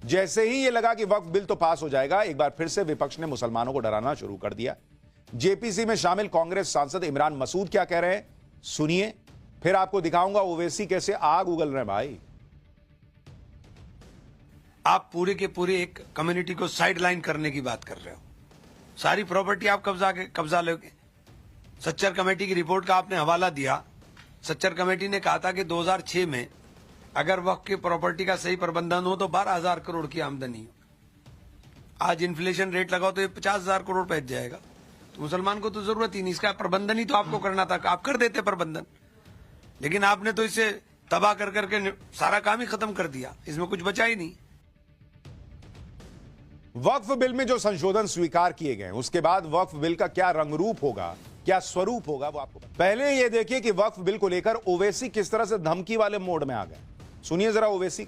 जैसे ही ये लगा कि वक्फ बिल तो पास हो जाएगा, एक बार फिर से विपक्ष ने मुसलमानों को डराना शुरू कर दिया। जेपीसी में शामिल कांग्रेस सांसद इमरान मसूद क्या कह रहे हैं, सुनिए, फिर आपको दिखाऊंगा ओवैसी कैसे आग उगल रहे हैं। भाई, आप पूरे के पूरे एक कम्युनिटी को साइडलाइन करने की बात कर रहे हो। सारी प्रॉपर्टी आप कब्जा लोगे। सच्चर कमेटी की रिपोर्ट का आपने हवाला दिया। सच्चर कमेटी ने कहा था कि 2006 में अगर वक्फ की प्रॉपर्टी का सही प्रबंधन हो तो 12,000 करोड़ की आमदनी हो। आज इन्फ्लेशन रेट लगाओ तो ये 50,000 करोड़ पहुंच जाएगा। तो मुसलमान को तो जरूरत ही नहीं, इसका प्रबंधन ही तो आपको करना था। आप कर देते प्रबंधन, लेकिन आपने तो इसे तबाह कर करके सारा काम ही खत्म कर दिया। इसमें कुछ बचा ही नहीं। वक्फ बिल में जो संशोधन स्वीकार किए गए उसके बाद वक्फ बिल का क्या रंगरूप होगा, क्या स्वरूप होगा, वो आपको पहले ये देखिए कि वक्फ बिल को लेकर ओवैसी किस तरह से धमकी वाले मोड में आ गए। सुनिए जरा ओवैसी।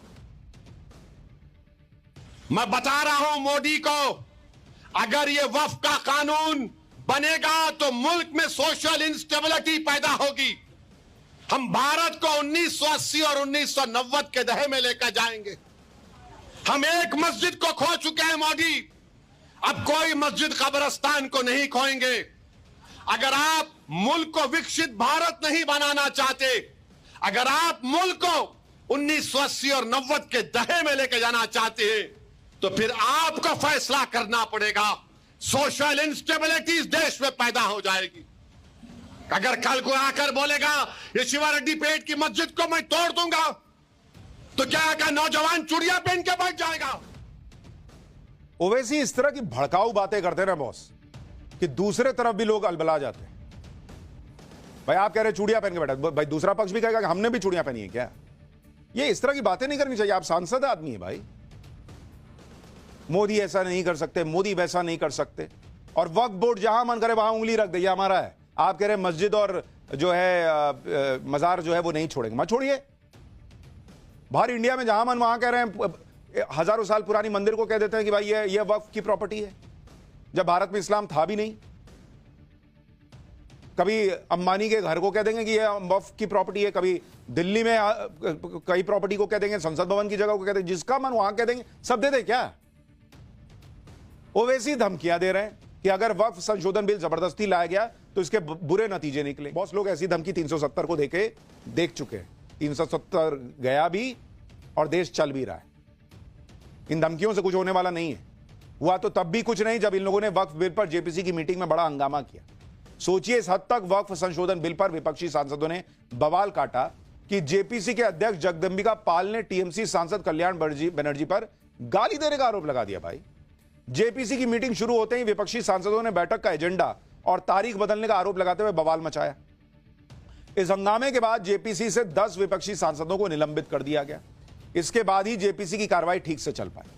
मैं बता रहा हूं मोदी को, अगर ये वक्फ का कानून बनेगा तो मुल्क में सोशल इंस्टेबिलिटी पैदा होगी। हम भारत को 1980 और 1990 के दहे में लेकर जाएंगे। हम एक मस्जिद को खो चुके हैं मोदी, अब कोई मस्जिद कब्रिस्तान को नहीं खोएंगे। अगर आप मुल्क को विकसित भारत नहीं बनाना चाहते, अगर आप मुल्क को 1980 और 90 के दहे में लेकर जाना चाहते हैं, तो फिर आपको फैसला करना पड़ेगा। सोशल इंस्टेबिलिटी इस देश में पैदा हो जाएगी। अगर कल को आकर बोलेगा ये शिवा रेड्डी पेट की मस्जिद को मैं तोड़ दूंगा, तो क्या का नौजवान चूड़ियां पहन के बैठ जाएगा। ओवैसी इस तरह की भड़काऊ बातें करते ना बॉस, कि दूसरे तरफ भी लोग अलबला जाते हैं। भाई आप कह रहे चूड़ियां पहन के बैठा, भाई दूसरा पक्ष भी कहेगा कि हमने भी चूड़ियां पहनी है क्या। ये इस तरह की बातें नहीं करनी चाहिए। आप सांसद आदमी है भाई। मोदी ऐसा नहीं कर सकते, मोदी वैसा नहीं कर सकते, और वक्फ बोर्ड जहां मन करे वहां उंगली रख दे, हमारा है। आप कह रहे मस्जिद और जो है मजार जो है वो नहीं छोड़ेंगे, मत छोड़िए। बाहर इंडिया में जहां मन वहां कह रहे हैं, हजारों साल पुरानी मंदिर को कह देते हैं कि भाई ये वक्फ की प्रॉपर्टी है, जब भारत में इस्लाम था भी नहीं। कभी अंबानी के घर को कह देंगे कि ये वक्फ की प्रॉपर्टी है, कभी दिल्ली में कई प्रॉपर्टी को कह देंगे, संसद भवन की जगह को कह देंगे, जिसका मन वहां कह देंगे, सब दे दे क्या। ओवैसी धमकियां दे रहे हैं कि अगर वक्फ संशोधन बिल जबरदस्ती लाया गया तो इसके बुरे नतीजे निकले। बहुत लोग ऐसी धमकी 370 को देख चुके हैं। 370 गया भी और देश चल भी रहा है। इन धमकियों से कुछ होने वाला नहीं है। हुआ तो तब भी कुछ नहीं जब इन लोगों ने वक्फ बिल पर जेपीसी की मीटिंग में बड़ा हंगामा किया। सोचिए, इस हद तक वक्फ संशोधन बिल पर विपक्षी सांसदों ने बवाल काटा कि जेपीसी के अध्यक्ष जगदंबिका पाल ने टीएमसी सांसद कल्याण बनर्जी पर गाली देने का आरोप लगा दिया। भाई, जेपीसी की मीटिंग शुरू होते ही विपक्षी सांसदों ने बैठक का एजेंडा और तारीख बदलने का आरोप लगाते हुए बवाल मचाया। इस हंगामे के बाद जेपीसी से 10 विपक्षी सांसदों को निलंबित कर दिया गया। इसके बाद ही जेपीसी की कार्रवाई ठीक से चल पाई।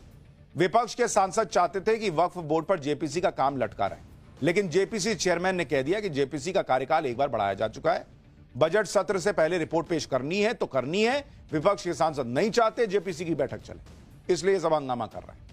विपक्ष के सांसद चाहते थे कि वक्फ बोर्ड पर जेपीसी का काम लटका रहे, लेकिन जेपीसी चेयरमैन ने कह दिया कि जेपीसी का कार्यकाल एक बार बढ़ाया जा चुका है। बजट सत्र से पहले रिपोर्ट पेश करनी है तो करनी है। विपक्ष के सांसद नहीं चाहते जेपीसी की बैठक चले, इसलिए सब हंगामा कर रहे हैं।